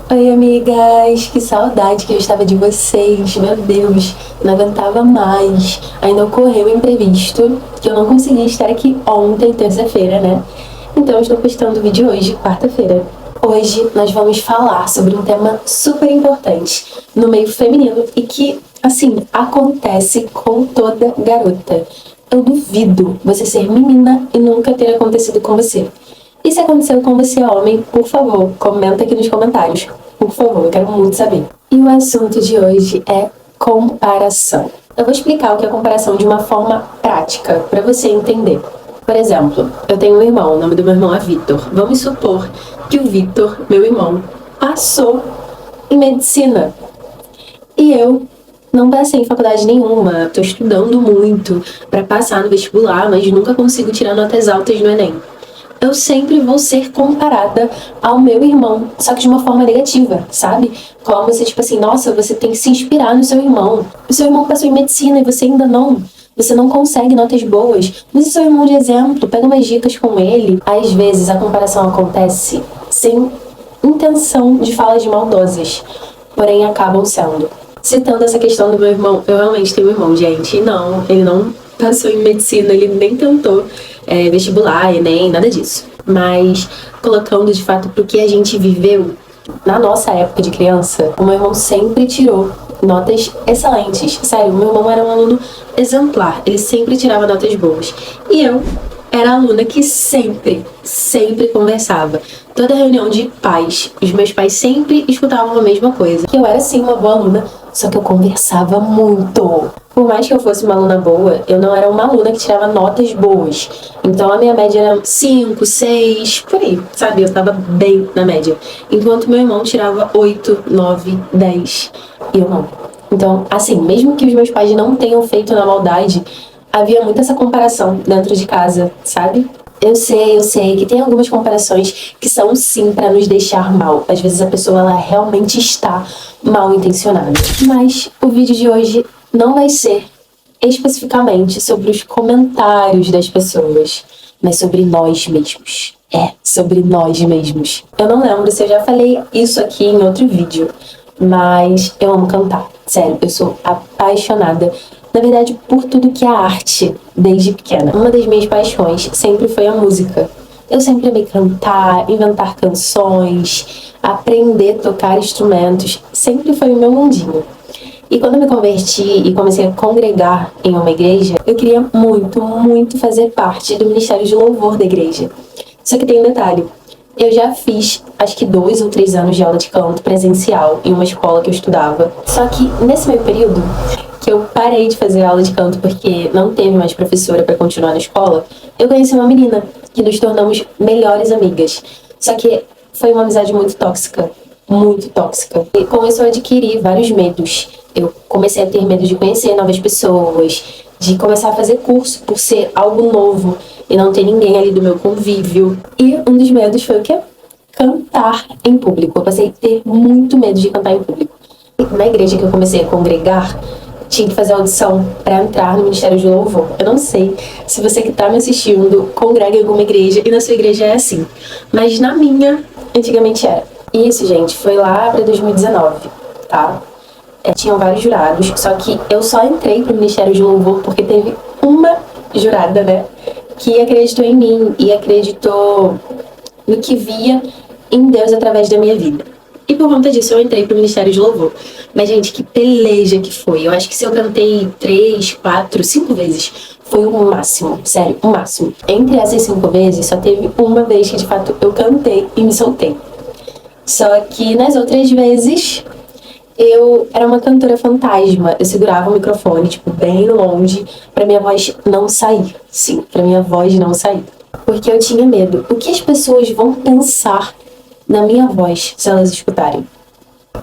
Oi, amigas! Que saudade que eu estava de vocês! Meu Deus, não aguentava mais. Ainda ocorreu um imprevisto que eu não consegui estar aqui ontem, terça-feira, né? Então eu estou postando o vídeo hoje, quarta-feira. Hoje nós vamos falar sobre um tema super importante no meio feminino e que, assim, acontece com toda garota. Eu duvido você ser menina e nunca ter acontecido com você. E se aconteceu com você, homem, por favor, comenta aqui nos comentários. Por favor, eu quero muito saber. E o assunto de hoje é comparação. Eu vou explicar o que é comparação de uma forma prática, para você entender. Por exemplo, eu tenho um irmão, o nome do meu irmão é Vitor. Vamos supor que o Vitor, meu irmão, passou em medicina. E eu não passei em faculdade nenhuma, tô estudando muito para passar no vestibular, mas nunca consigo tirar notas altas no Enem. Eu sempre vou ser comparada ao meu irmão, só que de uma forma negativa, sabe? Como você, tipo assim, nossa, você tem que se inspirar no seu irmão. O seu irmão passou em medicina e você ainda não. Você não consegue notas boas. Use seu irmão de exemplo, pega umas dicas com ele. Às vezes a comparação acontece sem intenção de falas maldosas, porém acabam sendo. Citando essa questão do meu irmão, eu realmente tenho um irmão, gente. Não, ele não passou em medicina, ele nem tentou vestibular, Enem, nada disso. Mas colocando de fato pro que a gente viveu na nossa época de criança, o meu irmão sempre tirou notas excelentes. Sério, o meu irmão era um aluno exemplar, ele sempre tirava notas boas. E eu era a aluna que sempre conversava. Toda reunião de pais, os meus pais sempre escutavam a mesma coisa. Que eu era sim uma boa aluna, só que eu conversava muito. Por mais que eu fosse uma aluna boa, eu não era uma aluna que tirava notas boas. Então a minha média era 5, 6, por aí, sabe? Eu tava bem na média. Enquanto meu irmão tirava 8, 9, 10 e eu não. Então, assim, mesmo que os meus pais não tenham feito na maldade, havia muito essa comparação dentro de casa, sabe? Eu sei que tem algumas comparações que são sim pra nos deixar mal. Às vezes a pessoa ela realmente está mal intencionada. Mas o vídeo de hoje não vai ser especificamente sobre os comentários das pessoas, mas sobre nós mesmos. Sobre nós mesmos. Eu não lembro se eu já falei isso aqui em outro vídeo, mas eu amo cantar. Sério, eu sou apaixonada, na verdade, por tudo que é arte, desde pequena. Uma das minhas paixões sempre foi a música. Eu sempre amei cantar, inventar canções, aprender a tocar instrumentos. Sempre foi o meu mundinho. E quando eu me converti e comecei a congregar em uma igreja, eu queria muito fazer parte do ministério de louvor da igreja. Só que tem um detalhe. Eu já fiz, acho que 2 ou 3 anos de aula de canto presencial em uma escola que eu estudava. Só que nesse meio período que eu parei de fazer aula de canto porque não teve mais professora para continuar na escola, eu conheci uma menina que nos tornamos melhores amigas. Só que foi uma amizade muito tóxica. E começou a adquirir vários medos. Eu comecei a ter medo de conhecer novas pessoas, de começar a fazer curso por ser algo novo e não ter ninguém ali do meu convívio. E um dos medos foi o quê? Cantar em público. Eu passei a ter muito medo de cantar em público. Na igreja que eu comecei a congregar, tinha que fazer audição para entrar no Ministério de Louvor. Eu não sei se você que tá me assistindo congrega em alguma igreja e na sua igreja é assim, mas na minha, antigamente era. E isso, gente, foi lá para 2019, tá? Tinham vários jurados, só que eu só entrei pro Ministério de Louvor porque teve uma jurada, né, que acreditou em mim e acreditou no que via em Deus através da minha vida. E por conta disso eu entrei pro Ministério de Louvor. Mas, gente, que peleja que foi. Eu acho que se eu cantei 3, 4, 5 vezes, foi o máximo. Sério, o máximo. Entre essas 5 vezes, só teve uma vez que, de fato, eu cantei e me soltei. Só que nas outras vezes, eu era uma cantora fantasma. Eu segurava o microfone, tipo, bem longe, pra minha voz não sair. Sim, pra minha voz não sair. Porque eu tinha medo. O que as pessoas vão pensar na minha voz, se elas escutarem?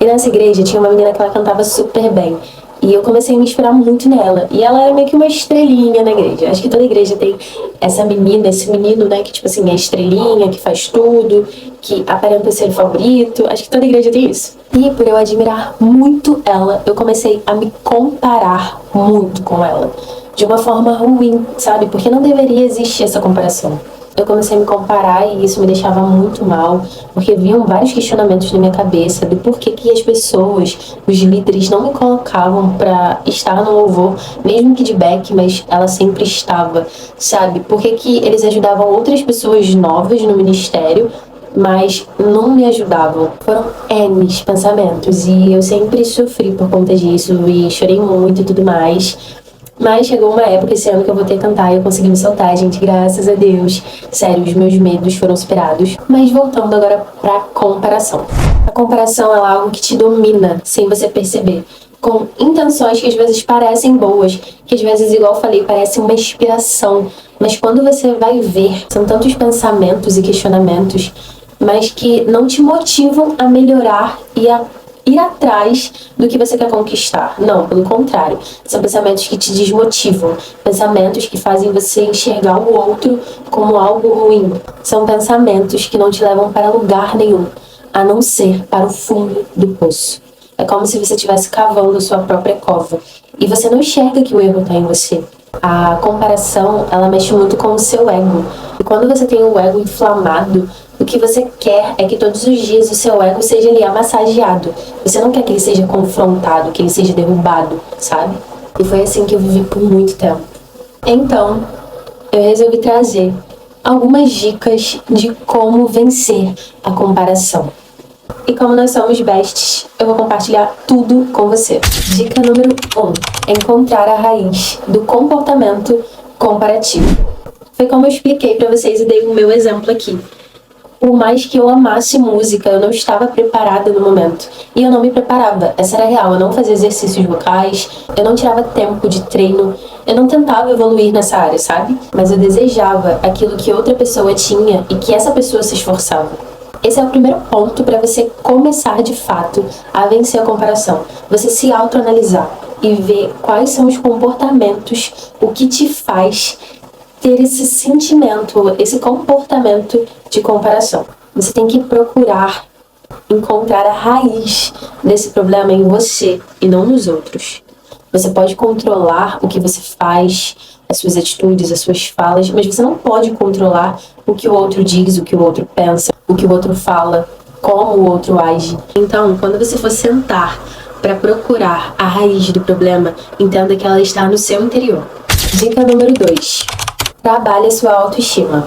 E nessa igreja tinha uma menina que ela cantava super bem. E eu comecei a me inspirar muito nela. E ela era meio que uma estrelinha na igreja. Acho que toda igreja tem essa menina, esse menino, né? Que tipo assim, é estrelinha, que faz tudo, que aparenta ser o favorito. Acho que toda igreja tem isso. E por eu admirar muito ela, eu comecei a me comparar muito com ela. De uma forma ruim, sabe? Porque não deveria existir essa comparação. eu comecei a me comparar e isso me deixava muito mal, porque vinham vários questionamentos na minha cabeça do porquê que as pessoas, os líderes, não me colocavam pra estar no louvor, mesmo que de back, mas ela sempre estava, sabe? Por que eles ajudavam outras pessoas novas no ministério, mas não me ajudavam? Foram N pensamentos e eu sempre sofri por conta disso e chorei muito e tudo mais. Mas chegou uma época esse ano que eu voltei a cantar e eu consegui me soltar, gente, graças a Deus. Sério, os meus medos foram superados. Mas voltando agora pra comparação. A comparação é algo que te domina sem você perceber. Com intenções que às vezes parecem boas, que às vezes, igual eu falei, parece uma inspiração. Mas quando você vai ver, são tantos pensamentos e questionamentos, mas que não te motivam a melhorar e a ir atrás do que você quer conquistar. Não, pelo contrário. São pensamentos que te desmotivam. Pensamentos que fazem você enxergar o outro como algo ruim. São pensamentos que não te levam para lugar nenhum, a não ser para o fundo do poço. É como se você estivesse cavando a sua própria cova. E você não enxerga que o erro está em você. A comparação, ela mexe muito com o seu ego. E quando você tem o ego inflamado, o que você quer é que todos os dias o seu ego seja ali amassageado. Você não quer que ele seja confrontado, que ele seja derrubado, sabe? E foi assim que eu vivi por muito tempo. Então, eu resolvi trazer algumas dicas de como vencer a comparação. E como nós somos besties, eu vou compartilhar tudo com você. Dica número 1. Encontrar a raiz do comportamento comparativo. Foi como eu expliquei pra vocês e dei o meu exemplo aqui. Por mais que eu amasse música, eu não estava preparada no momento. E eu não me preparava, essa era real. Eu não fazia exercícios vocais, eu não tirava tempo de treino, eu não tentava evoluir nessa área, sabe? Mas eu desejava aquilo que outra pessoa tinha e que essa pessoa se esforçava. Esse é o primeiro ponto para você começar de fato a vencer a comparação. Você se autoanalisar e ver quais são os comportamentos, o que te faz ter esse sentimento, esse comportamento de comparação. Você tem que procurar encontrar a raiz desse problema em você e não nos outros. Você pode controlar o que você faz, as suas atitudes, as suas falas, mas você não pode controlar o que o outro diz, o que o outro pensa, o que o outro fala, como o outro age. Então, quando você for sentar para procurar a raiz do problema, entenda que ela está no seu interior. Dica número 2. Trabalhe a sua autoestima.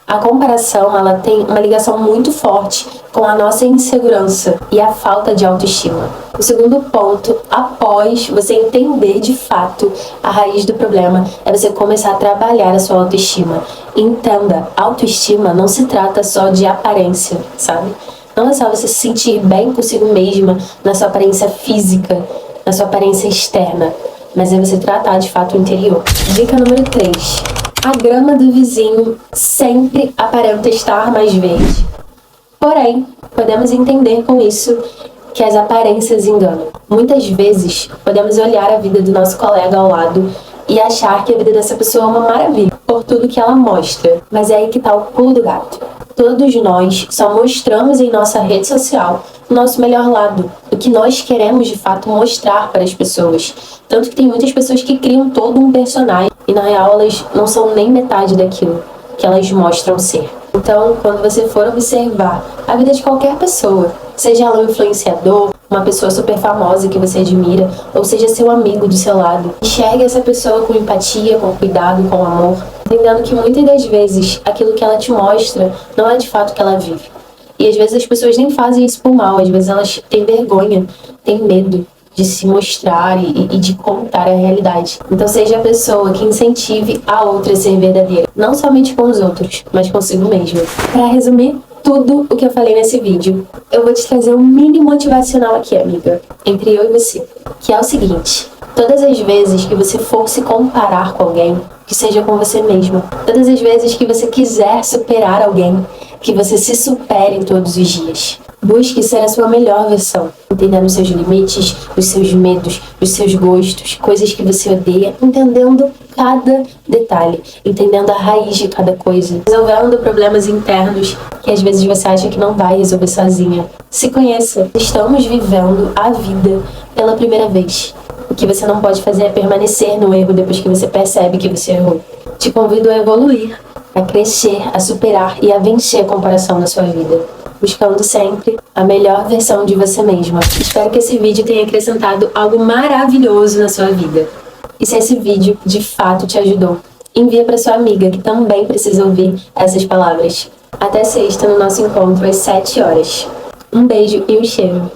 A comparação, ela tem uma ligação muito forte com a nossa insegurança e a falta de autoestima. O segundo ponto, após você entender de fato a raiz do problema, é você começar a trabalhar a sua autoestima. Entenda, autoestima não se trata só de aparência, sabe? Não é só você se sentir bem consigo mesma na sua aparência física, na sua aparência externa, mas é você tratar de fato o interior. Dica número 3. A grama do vizinho sempre aparenta estar mais verde. Porém, podemos entender com isso que as aparências enganam. Muitas vezes, podemos olhar a vida do nosso colega ao lado e achar que a vida dessa pessoa é uma maravilha, por tudo que ela mostra. Mas é aí que tá o pulo do gato. Todos nós só mostramos em nossa rede social o nosso melhor lado, o que nós queremos de fato mostrar para as pessoas. Tanto que tem muitas pessoas que criam todo um personagem e na real elas não são nem metade daquilo que elas mostram ser. Então, quando você for observar a vida de qualquer pessoa, seja ela um influenciador, uma pessoa super famosa que você admira, ou seja seu amigo do seu lado, enxergue essa pessoa com empatia, com cuidado, com amor, entendendo que muitas das vezes aquilo que ela te mostra não é de fato o que ela vive. E às vezes as pessoas nem fazem isso por mal, às vezes elas têm vergonha, têm medo de se mostrar e de contar a realidade. Então seja a pessoa que incentive a outra a ser verdadeira, não somente com os outros, mas consigo mesma. Para resumir tudo o que eu falei nesse vídeo, eu vou te trazer um mini motivacional aqui, amiga, entre eu e você, que é o seguinte: todas as vezes que você for se comparar com alguém, que seja com você mesma, todas as vezes que você quiser superar alguém, que você se supere todos os dias. Busque ser a sua melhor versão, entendendo os seus limites, os seus medos, os seus gostos, coisas que você odeia, entendendo cada detalhe, entendendo a raiz de cada coisa, resolvendo problemas internos que às vezes você acha que não vai resolver sozinha. Se conheça. Estamos vivendo a vida pela primeira vez. O que você não pode fazer é permanecer no erro depois que você percebe que você errou. Te convido a evoluir, a crescer, a superar e a vencer a comparação na sua vida, buscando sempre a melhor versão de você mesma. Espero que esse vídeo tenha acrescentado algo maravilhoso na sua vida. E se esse vídeo de fato te ajudou, envia para sua amiga que também precisa ouvir essas palavras. Até sexta no nosso encontro às 7 horas. Um beijo e um cheiro.